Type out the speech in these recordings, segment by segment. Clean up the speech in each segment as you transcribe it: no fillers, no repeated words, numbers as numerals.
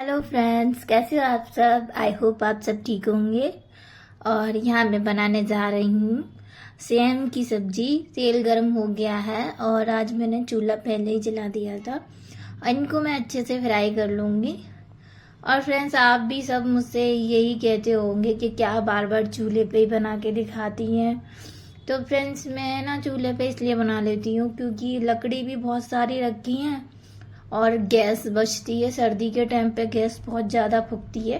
Hello friends, कैसे हो आप सब। आई होप आप सब ठीक होंगे। और यहाँ मैं बनाने जा रही हूँ सेम की सब्जी। तेल गरम हो गया है और आज मैंने चूल्हा पहले ही जला दिया था। इनको मैं अच्छे से फ्राई कर लूँगी। और फ्रेंड्स, आप भी सब मुझसे यही कहते होंगे कि क्या बार बार चूल्हे पे ही बना के दिखाती हैं। तो फ्रेंड्स, मैं ना चूल्हे पे इसलिए बना लेती हूँ क्योंकि लकड़ी भी बहुत सारी रखी हैं और गैस बचती है। सर्दी के टाइम पे गैस बहुत ज़्यादा फूकती है,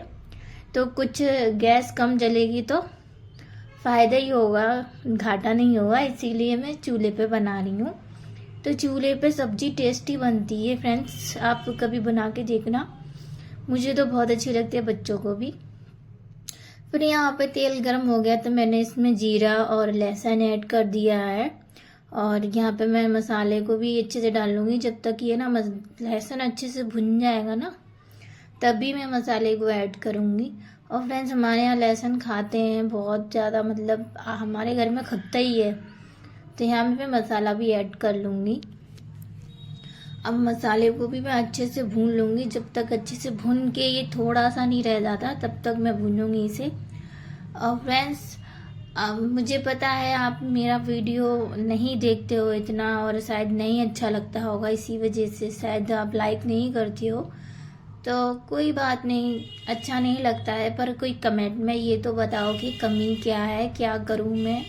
तो कुछ गैस कम जलेगी तो फ़ायदा ही होगा, घाटा नहीं होगा। इसीलिए मैं चूल्हे पे बना रही हूँ। तो चूल्हे पे सब्जी टेस्टी बनती है फ्रेंड्स, आप कभी बना के देखना। मुझे तो बहुत अच्छी लगती है, बच्चों को भी। फिर यहाँ पे तेल गर्म हो गया तो मैंने इसमें जीरा और लहसुन ऐड कर दिया है। और यहाँ पे मैं मसाले को भी अच्छे से डाल लूँगी। जब तक ये ना लहसुन अच्छे से भुन जाएगा ना, तभी मैं मसाले को ऐड करूँगी। और फ्रेंड्स, हमारे यहाँ लहसुन खाते हैं बहुत ज़्यादा, मतलब हमारे घर में खपता ही है। तो यहाँ पे मसाला भी ऐड कर लूँगी। अब मसाले को भी मैं अच्छे से भून लूँगी। जब तक अच्छे से भून के ये थोड़ा सा नहीं रह जाता, तब तक मैं भूनूँगी इसे। और फ्रेंड्स, अब मुझे पता है आप मेरा वीडियो नहीं देखते हो इतना, और शायद नहीं अच्छा लगता होगा, इसी वजह से शायद आप लाइक नहीं करती हो। तो कोई बात नहीं, अच्छा नहीं लगता है, पर कोई कमेंट में ये तो बताओ कि कमी क्या है, क्या करूँ मैं,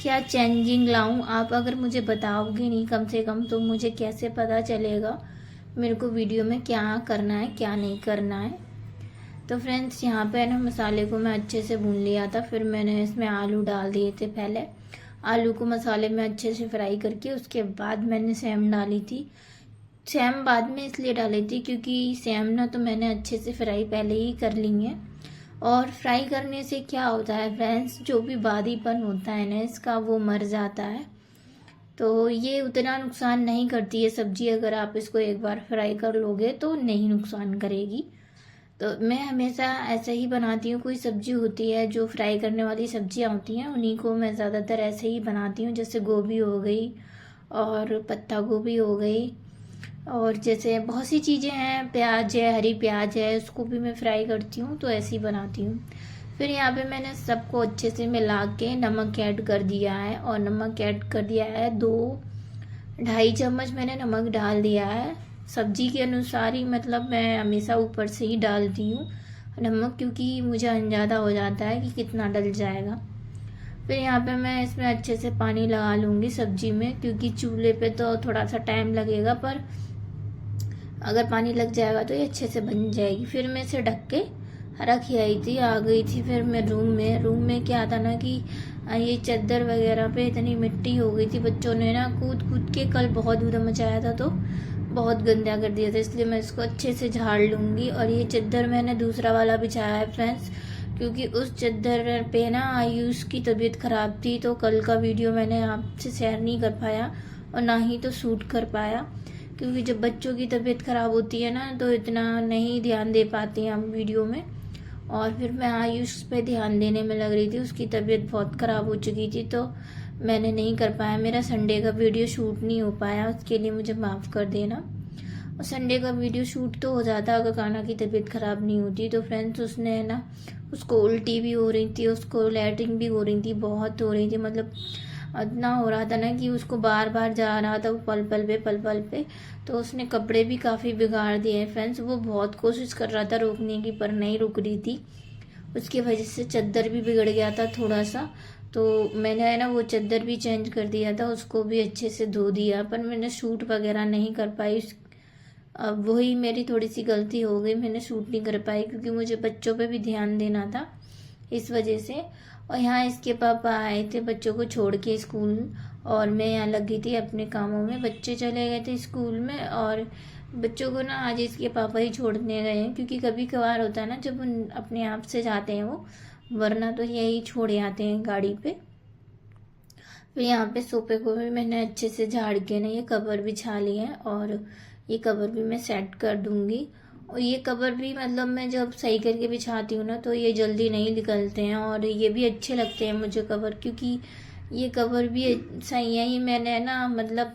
क्या चेंजिंग लाऊं। आप अगर मुझे बताओगे नहीं कम से कम, तो मुझे कैसे पता चलेगा मेरे को वीडियो में क्या करना है क्या नहीं करना है। तो फ्रेंड्स, यहाँ पे ना मसाले को मैं अच्छे से भून लिया था। फिर मैंने इसमें आलू डाल दिए थे। पहले आलू को मसाले में अच्छे से फ्राई करके उसके बाद मैंने सेम डाली थी। सेम बाद में इसलिए डाली थी क्योंकि सेम ना तो मैंने अच्छे से फ्राई पहले ही कर ली है। और फ्राई करने से क्या होता है फ्रेंड्स, जो भी बादीपन होता है ना इसका, वो मर जाता है। तो ये उतना नुकसान नहीं करती है सब्जी, अगर आप इसको एक बार फ्राई कर लोगे तो नहीं नुकसान करेगी। तो मैं हमेशा ऐसे ही बनाती हूँ। कोई सब्जी होती है जो फ्राई करने वाली सब्जियाँ होती हैं, उन्हीं को मैं ज़्यादातर ऐसे ही बनाती हूँ। जैसे गोभी हो गई और पत्ता गोभी हो गई, और जैसे बहुत सी चीज़ें हैं, प्याज है, हरी प्याज है, उसको भी मैं फ्राई करती हूँ। तो ऐसे ही बनाती हूँ। फिर यहाँ पे मैंने सबको अच्छे से मिला के नमक ऐड कर दिया है। और नमक ऐड कर दिया है, 2-2.5 चम्मच मैंने नमक डाल दिया है। सब्जी के अनुसार ही, मतलब मैं हमेशा ऊपर से ही डालती हूँ नमक, क्योंकि मुझे अंदाज़ा हो जाता है कि कितना डल जाएगा। फिर यहाँ पे मैं इसमें अच्छे से पानी लगा लूँगी सब्जी में, क्योंकि चूल्हे पे तो थोड़ा सा टाइम लगेगा, पर अगर पानी लग जाएगा तो ये अच्छे से बन जाएगी। फिर मैं इसे ढक के रख आई थी, आ गई थी। फिर मैं रूम में क्या था ना कि ये चादर वगैरह पे इतनी मिट्टी हो गई थी, बच्चों ने ना कूद कूद के कल बहुत उधम मचाया था, तो बहुत गंदा कर दिया था। इसलिए मैं इसको अच्छे से झाड़ लूँगी। और ये चादर मैंने दूसरा वाला बिछाया है फ्रेंड्स, क्योंकि उस चादर पे ना आयुष की तबीयत ख़राब थी, तो कल का वीडियो मैंने आपसे शेयर नहीं कर पाया और ना ही तो शूट कर पाया, क्योंकि जब बच्चों की तबीयत ख़राब होती है ना, तो इतना नहीं ध्यान दे पाते हैं हम वीडियो में। और फिर मैं आयुष पे ध्यान देने में लग रही थी, उसकी तबीयत बहुत ख़राब हो चुकी थी, तो मैंने नहीं कर पाया। मेरा संडे का वीडियो शूट नहीं हो पाया, उसके लिए मुझे माफ़ कर देना। और संडे का वीडियो शूट तो हो जाता अगर कान्हा की तबीयत ख़राब नहीं होती। तो फ्रेंड्स, उसने ना, उसको उल्टी भी हो रही थी, उसको लैट्रिन भी हो रही थी, बहुत हो रही थी, मतलब इतना हो रहा था ना कि उसको बार बार जा रहा था वो पल पल पे। तो उसने कपड़े भी काफ़ी बिगाड़ दिए फ्रेंड्स। वो बहुत कोशिश कर रहा था रोकने की, पर नहीं रुक रही थी। उसकी वजह से चादर भी बिगड़ गया था थोड़ा सा। तो मैंने ना वो चादर भी चेंज कर दिया था, उसको भी अच्छे से धो दिया, पर मैंने शूट वगैरह नहीं कर पाई। अब वही मेरी थोड़ी सी गलती हो गई, मैंने शूट नहीं कर पाई क्योंकि मुझे बच्चों पे भी ध्यान देना था, इस वजह से। और यहाँ इसके पापा आए थे बच्चों को छोड़ के स्कूल, और मैं यहाँ लगी थी अपने कामों में। बच्चे चले गए थे स्कूल में, और बच्चों को ना आज इसके पापा ही छोड़ने गए हैं, क्योंकि कभी कभार होता है ना जब उन अपने आप से जाते हैं वो, वरना तो यही छोड़े आते हैं गाड़ी पे। फिर यहाँ पे सोफे को भी मैंने अच्छे से झाड़ के ना ये कवर बिछा लिए हैं, और ये कवर भी मैं सेट कर दूंगी। और ये कवर भी, मतलब मैं जब सही करके बिछाती हूँ ना, तो ये जल्दी नहीं निकलते हैं, और ये भी अच्छे लगते हैं मुझे कवर, क्योंकि ये कवर भी सही है। ये मैंने ना, मतलब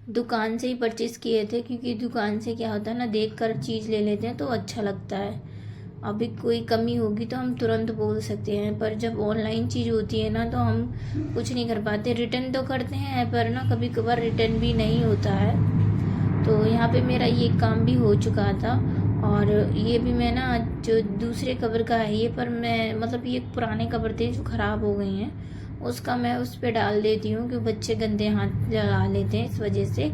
दुकान से ही परचेज़ किए थे, क्योंकि दुकान से क्या होता है ना, देख कर चीज़ ले लेते हैं तो अच्छा लगता है। अभी कोई कमी होगी तो हम तुरंत बोल सकते हैं, पर जब ऑनलाइन चीज़ होती है ना तो हम कुछ नहीं कर पाते। रिटर्न तो करते हैं पर ना कभी कभार रिटर्न भी नहीं होता है। तो यहाँ पे मेरा ये काम भी हो चुका था, और ये भी मैं ना, जो दूसरे कवर का है ये, पर मैं मतलब ये पुराने कवर थे जो ख़राब हो गई हैं, उसका मैं उस पर डाल देती हूँ, क्योंकि बच्चे गंदे हाथ लगा लेते हैं इस वजह से।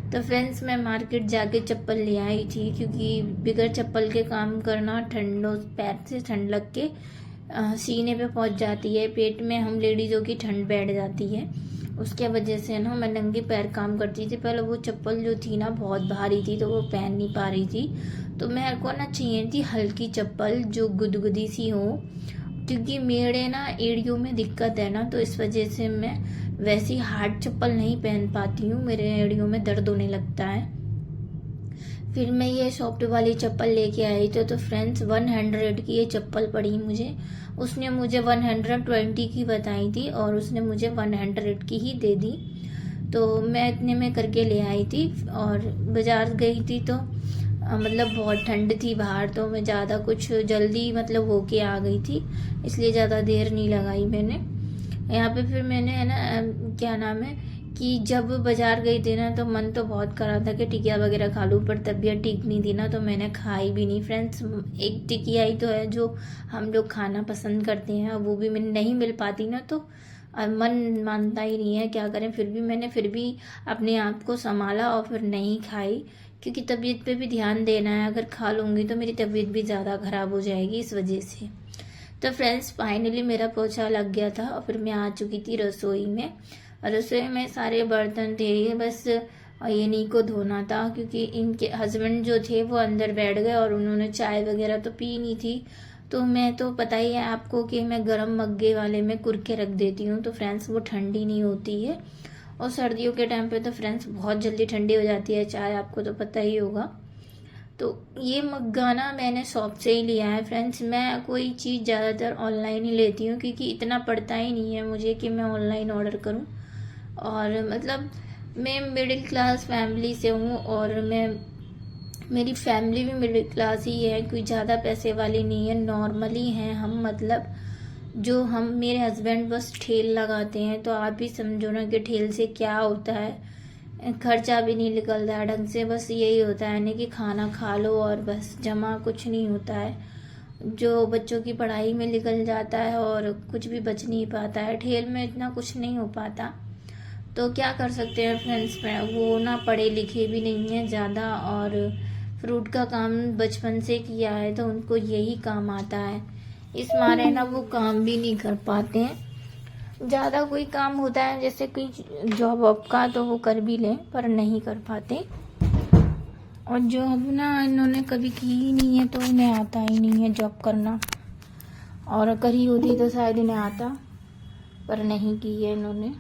तो फ्रेंड्स, मैं मार्केट जाके चप्पल ले आई थी, क्योंकि बिगर चप्पल के काम करना, ठंडों पैर से ठंड लग के सीने पे पहुंच जाती है, पेट में हम लेडीज़ों की ठंड बैठ जाती है, उसके वजह से ना मैं नंगे पैर काम करती थी। पहले वो चप्पल जो थी ना बहुत भारी थी, तो वो पहन नहीं पा रही थी, तो मेरे को ना चाहिए थी हल्की चप्पल जो गुदगुदी सी हो, क्योंकि मेरे ना एड़ियों में दिक्कत है ना, तो इस वजह से मैं वैसी हार्ड चप्पल नहीं पहन पाती हूँ, मेरे एड़ियों में दर्द होने लगता है। फिर मैं ये सॉफ्ट वाली चप्पल लेके आई तो फ्रेंड्स 100 की ये चप्पल पड़ी मुझे। उसने मुझे 120 की बताई थी, और उसने मुझे 100 की ही दे दी। तो मैं इतने में करके ले आई थी, और बाज़ार गई थी तो मतलब बहुत ठंड थी बाहर, तो मैं ज़्यादा कुछ जल्दी मतलब होके आ गई थी, इसलिए ज़्यादा देर नहीं लगाई मैंने यहाँ पे। फिर मैंने है ना, क्या नाम है कि जब बाज़ार गई थी ना, तो मन तो बहुत कर रहा था कि टिकिया वगैरह खा लूँ, पर तबीयत ठीक नहीं थी ना, तो मैंने खाई भी नहीं फ्रेंड्स। एक टिकिया ही तो है जो हम लोग खाना पसंद करते हैं, वो भी मैंने नहीं मिल पाती ना, तो मन मानता ही नहीं है, क्या करें। मैंने फिर भी अपने आप को संभाला और फिर नहीं खाई, क्योंकि तबीयत पे भी ध्यान देना है। अगर खा लूँगी तो मेरी तबीयत भी ज़्यादा ख़राब हो जाएगी इस वजह से। तो फ्रेंड्स, फाइनली मेरा पोछा लग गया था, और फिर मैं आ चुकी थी रसोई में। रसोई में सारे बर्तन थे, बस ये नी को धोना था, क्योंकि इनके हस्बैंड जो थे वो अंदर बैठ गए, और उन्होंने चाय वगैरह तो पी नहीं थी। तो मैं तो पता ही है आपको कि मैं गरम मग्गे वाले में कुर के रख देती हूँ, तो फ्रेंड्स वो ठंडी नहीं होती है, और सर्दियों के टाइम पे तो फ्रेंड्स बहुत जल्दी ठंडी हो जाती है चाय, आपको तो पता ही होगा। तो ये मग्गा ना मैंने शॉप से ही लिया है फ्रेंड्स। मैं कोई चीज़ ज़्यादातर ऑनलाइन ही लेती हूँ, क्योंकि इतना पड़ता ही नहीं है मुझे कि मैं ऑनलाइन ऑर्डर करूँ। और मतलब मैं मिडिल क्लास फैमिली से हूँ, और मेरी फैमिली भी मिडिल क्लास ही है, कोई ज़्यादा पैसे वाली नहीं है, नॉर्मली हैं हम। मतलब जो हम, मेरे हस्बैंड बस ठेल लगाते हैं, तो आप भी समझो ना कि ठेल से क्या होता है, खर्चा भी नहीं निकलता है ढंग से, बस यही होता है ना कि खाना खा लो और बस, जमा कुछ नहीं होता है, जो बच्चों की पढ़ाई में निकल जाता है, और कुछ भी बच नहीं पाता है, ठेल में इतना कुछ नहीं हो पाता। तो क्या कर सकते हैं फ्रेंड्स, वो ना पढ़े लिखे भी नहीं है ज़्यादा, और फ्रूट का काम बचपन से किया है, तो उनको यही काम आता है, इस मारे ना वो काम भी नहीं कर पाते हैं। ज़्यादा कोई काम होता है जैसे कोई जॉब वॉब का, तो वो कर भी लें, पर नहीं कर पाते। और जॉब ना इन्होंने कभी की ही नहीं है, तो इन्हें आता ही नहीं है जॉब करना, और करी होती तो शायद इन्हें आता, पर नहीं की है इन्होंने।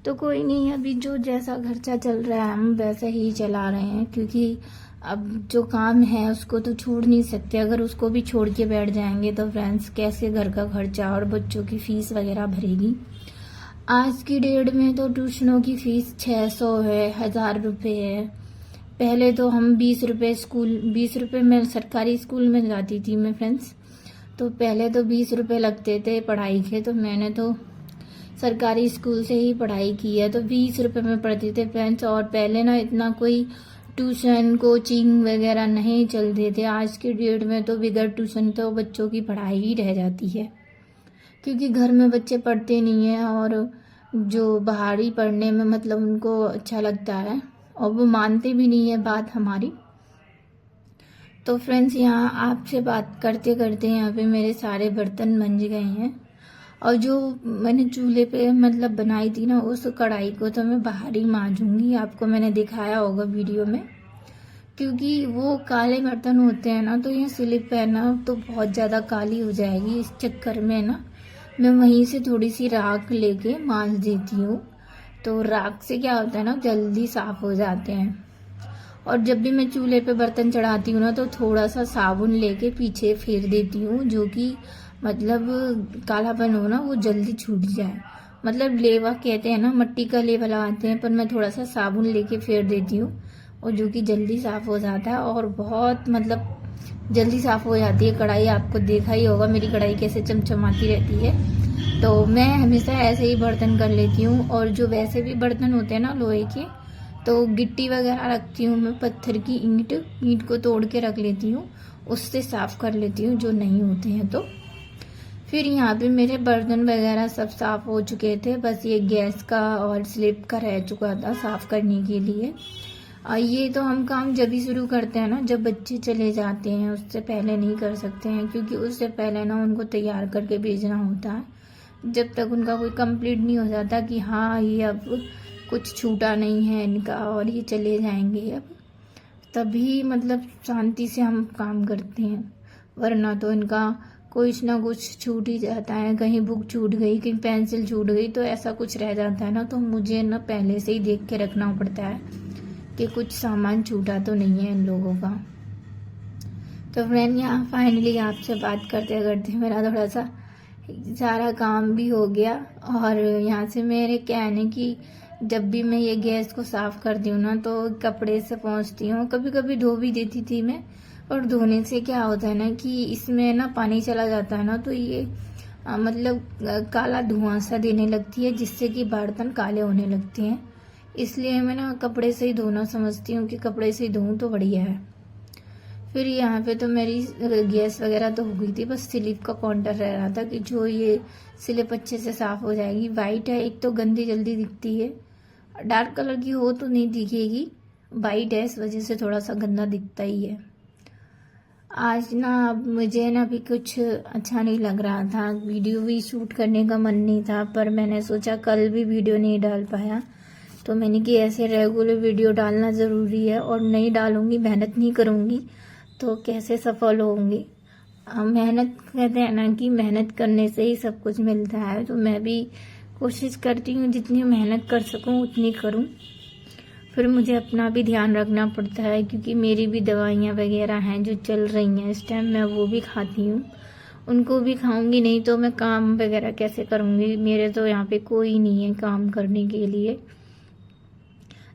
तो कोई नहीं, अभी जो जैसा खर्चा चल रहा है हम वैसे ही चला रहे हैं, क्योंकि अब जो काम है उसको तो छोड़ नहीं सकते। अगर उसको भी छोड़ के बैठ जाएंगे तो फ्रेंड्स कैसे घर का खर्चा और बच्चों की फीस वगैरह भरेगी। आज की डेट में तो ट्यूशनों की फ़ीस 600 है, 1000 रुपये है। पहले तो हम 20 रुपये में सरकारी स्कूल में जाती थी मैं फ्रेंड्स, तो पहले तो 20 रुपये लगते थे पढ़ाई के, तो मैंने तो सरकारी स्कूल से ही पढ़ाई की है, तो 20 रुपये में पढ़ते थे फ्रेंड्स। और पहले ना इतना कोई ट्यूशन कोचिंग वगैरह नहीं चलते थे। आज की डेट में तो बगैर ट्यूशन तो बच्चों की पढ़ाई ही रह जाती है, क्योंकि घर में बच्चे पढ़ते नहीं हैं, और जो बाहरी पढ़ने में मतलब उनको अच्छा लगता है, और वो मानते भी नहीं है बात हमारी। तो फ्रेंड्स, यहाँ आपसे बात करते करते यहाँ पे मेरे सारे बर्तन मंज गए हैं, और जो मैंने चूल्हे पे मतलब बनाई थी ना, उस कढ़ाई को तो मैं बाहर ही मांजूंगी, आपको मैंने दिखाया होगा वीडियो में। क्योंकि वो काले बर्तन होते हैं ना, तो ये स्लिप है ना, तो बहुत ज़्यादा काली हो जाएगी, इस चक्कर में ना मैं वहीं से थोड़ी सी राख लेके मांज देती हूँ। तो राख से क्या होता है ना, जल्दी साफ हो जाते हैं। और जब भी मैं चूल्हे पे बर्तन चढ़ाती हूँ ना, तो थोड़ा सा साबुन लेके पीछे फेर देती हूँ, जो कि मतलब कालापन हो ना वो जल्दी छूट जाए। मतलब लेवा कहते हैं ना, मिट्टी का लेवा लगाते हैं, पर मैं थोड़ा सा साबुन लेके फेर देती हूँ, और जो कि जल्दी साफ हो जाता है और बहुत मतलब जल्दी साफ हो जाती है कढ़ाई। आपको देखा ही होगा मेरी कढ़ाई कैसे चमचमाती रहती है। तो मैं हमेशा ऐसे ही बर्तन कर लेती हूँ। और जो वैसे भी बर्तन होते हैं ना लोहे के, तो गिट्टी वगैरह रखती हूँ मैं, पत्थर की ईंट को तोड़ के रख लेती हूँ, उससे साफ कर लेती हूँ जो नहीं होते हैं। तो फिर यहाँ पे मेरे बर्तन वगैरह सब साफ हो चुके थे, बस ये गैस का और स्लिप का रह चुका था साफ करने के लिए। ये तो हम काम जब भी शुरू करते हैं ना, जब बच्चे चले जाते हैं, उससे पहले नहीं कर सकते हैं, क्योंकि उससे पहले ना उनको तैयार करके भेजना होता है। जब तक उनका कोई कंप्लीट नहीं हो जाता कि हाँ ये अब कुछ छूटा नहीं है इनका और ये चले जाएंगे अब, तभी मतलब शांति से हम काम करते हैं। वरना तो इनका कुछ ना कुछ छूट ही जाता है, कहीं बुक छूट गई, कहीं पेंसिल छूट गई, तो ऐसा कुछ रह जाता है ना, तो मुझे ना पहले से ही देख के रखना पड़ता है कि कुछ सामान छूटा तो नहीं है इन लोगों का। तो फ्रेंड यहाँ फाइनली आपसे बात करते करते मेरा थोड़ा सा सारा काम भी हो गया। और यहाँ से मेरे कहने की, जब भी मैं ये गैस को साफ करती हूँ ना, तो कपड़े से पोंछती हूँ, कभी कभी धो भी देती थी मैं। और धोने से क्या होता है ना कि इसमें ना पानी चला जाता है ना, तो ये मतलब काला धुआं सा देने लगती है, जिससे कि बर्तन काले होने लगते हैं। इसलिए मैं ना कपड़े से ही धोना समझती हूँ कि कपड़े से ही धोऊं तो बढ़िया है। फिर यहाँ पे तो मेरी गैस वगैरह तो हो गई थी, बस स्लिप का काउंटर रह रहा था कि जो ये स्लिप अच्छे से साफ हो जाएगी। वाइट है, एक तो गंदी जल्दी दिखती है, डार्क कलर की हो तो नहीं दिखेगी, वाइट है इस वजह से थोड़ा सा गंदा दिखता ही है। आज ना अब मुझे ना भी कुछ अच्छा नहीं लग रहा था, वीडियो भी शूट करने का मन नहीं था, पर मैंने सोचा कल भी वीडियो नहीं डाल पाया, तो मैंने कि ऐसे रेगुलर वीडियो डालना ज़रूरी है, और नहीं डालूंगी, मेहनत नहीं करूँगी तो कैसे सफल होंगी। मेहनत कहते हैं ना कि मेहनत करने से ही सब कुछ मिलता है, तो मैं भी कोशिश करती हूँ जितनी मेहनत कर सकूँ उतनी करूँ। फिर मुझे अपना भी ध्यान रखना पड़ता है, क्योंकि मेरी भी दवाइयाँ वगैरह हैं जो चल रही हैं इस टाइम, मैं वो भी खाती हूँ, उनको भी खाऊंगी नहीं तो मैं काम वगैरह कैसे करूँगी। मेरे तो यहाँ पे कोई नहीं है काम करने के लिए,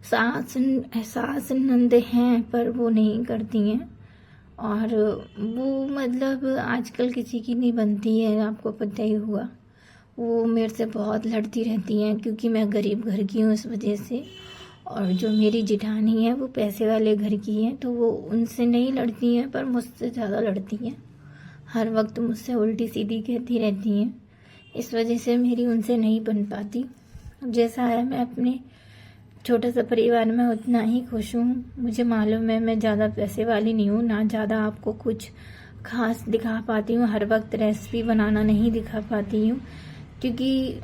सास नंद हैं पर वो नहीं करती हैं, और वो मतलब आजकल किसी की नहीं बनती है, आपको पता ही हुआ। वो मेरे से बहुत लड़ती रहती हैं, क्योंकि मैं गरीब घर की हूँ इस वजह से। और जो मेरी जिठानी है वो पैसे वाले घर की है, तो वो उनसे नहीं लड़ती हैं, पर मुझसे ज़्यादा लड़ती हैं, हर वक्त मुझसे उल्टी सीधी कहती रहती हैं। इस वजह से मेरी उनसे नहीं बन पाती। जैसा है, मैं अपने छोटे से परिवार में उतना ही खुश हूँ। मुझे मालूम है मैं ज़्यादा पैसे वाली नहीं हूँ, ना ज़्यादा आपको कुछ खास दिखा पाती हूँ, हर वक्त रेसिपी बनाना नहीं दिखा पाती हूँ, क्योंकि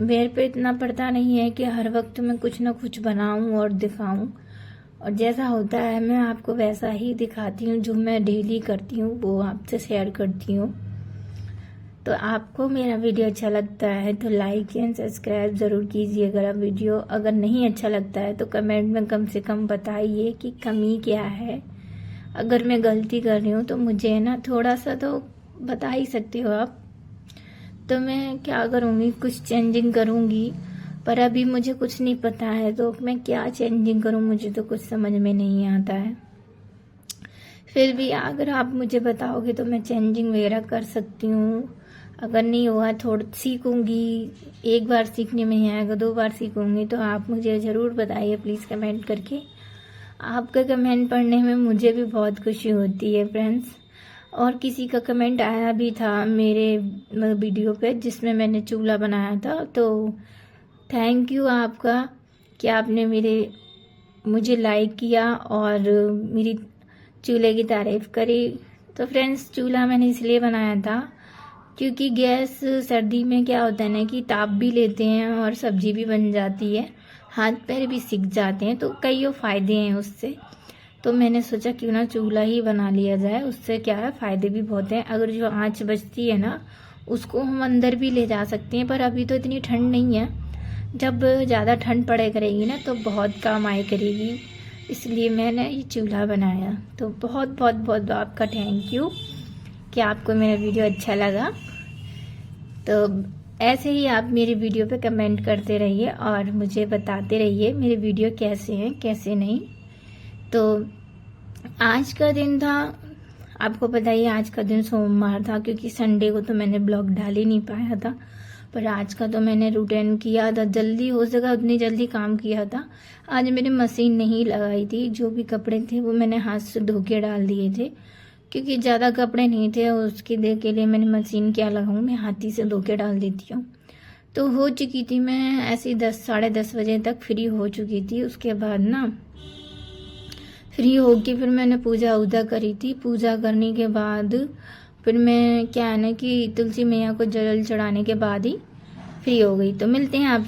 मेरे पे इतना पड़ता नहीं है कि हर वक्त मैं कुछ ना कुछ बनाऊँ और दिखाऊँ। और जैसा होता है मैं आपको वैसा ही दिखाती हूँ, जो मैं डेली करती हूँ वो आपसे शेयर करती हूँ। तो आपको मेरा वीडियो अच्छा लगता है तो लाइक एंड सब्सक्राइब ज़रूर कीजिएगा। वीडियो अगर नहीं अच्छा लगता है तो कमेंट में कम से कम बताइए कि कमी क्या है। अगर मैं गलती कर रही हूँ तो मुझे ना थोड़ा सा तो बता ही सकते हो आप। तो मैं क्या करूँगी, कुछ चेंजिंग करूँगी, पर अभी मुझे कुछ नहीं पता है, तो मैं क्या चेंजिंग करूँ मुझे तो कुछ समझ में नहीं आता है। फिर भी अगर आप मुझे बताओगे तो मैं चेंजिंग वगैरह कर सकती हूँ। अगर नहीं हुआ थोड़ा सीखूंगी, एक बार सीखने में ही आएगा, 2 बार सीखूंगी, तो आप मुझे ज़रूर बताइए प्लीज़ कमेंट करके। आपका कमेंट पढ़ने में मुझे भी बहुत खुशी होती है फ्रेंड्स। और किसी का कमेंट आया भी था मेरे वीडियो पे जिसमें मैंने चूल्हा बनाया था, तो थैंक यू आपका कि आपने मुझे लाइक किया और मेरी चूल्हे की तारीफ़ करी। तो फ्रेंड्स, चूल्हा मैंने इसलिए बनाया था क्योंकि गैस सर्दी में क्या होता है ना कि ताप भी लेते हैं और सब्जी भी बन जाती है, हाथ पैर भी सिक जाते हैं, तो कई फ़ायदे हैं उससे। तो मैंने सोचा क्यों ना चूल्हा ही बना लिया जाए, उससे क्या है फ़ायदे भी बहुत हैं। अगर जो आँच बचती है ना उसको हम अंदर भी ले जा सकते हैं, पर अभी तो इतनी ठंड नहीं है, जब ज़्यादा ठंड पड़े करेगी ना तो बहुत काम आए करेगी, इसलिए मैंने ये चूल्हा बनाया। तो बहुत बहुत बहुत आपका थैंक यू कि आपको मेरा वीडियो अच्छा लगा। तो ऐसे ही आप मेरे वीडियो पे कमेंट करते रहिए और मुझे बताते रहिए मेरे वीडियो कैसे हैं कैसे नहीं। तो आज का दिन था, आपको पता ही है, आज का दिन सोमवार था, क्योंकि संडे को तो मैंने ब्लॉग डाल ही नहीं पाया था। पर आज का तो मैंने रूटीन किया था, जल्दी हो सका उतनी जल्दी काम किया था। आज मैंने मशीन नहीं लगाई थी, जो भी कपड़े थे वो मैंने हाथ से धो के डाल दिए थे, क्योंकि ज़्यादा कपड़े नहीं थे। उसके देर के लिए मैंने मशीन क्या लगाऊँ, मैं हाथ ही से धो के डाल देती हूँ। तो हो चुकी थी मैं ऐसे 10 साढ़े 10 बजे तक फ्री हो चुकी थी। उसके बाद ना फ्री होके फिर मैंने पूजा उजा करी थी। पूजा करने के बाद फिर मैं क्या है ना कि तुलसी मैया को जल चढ़ाने के बाद ही फ्री हो गई। तो मिलते हैं आप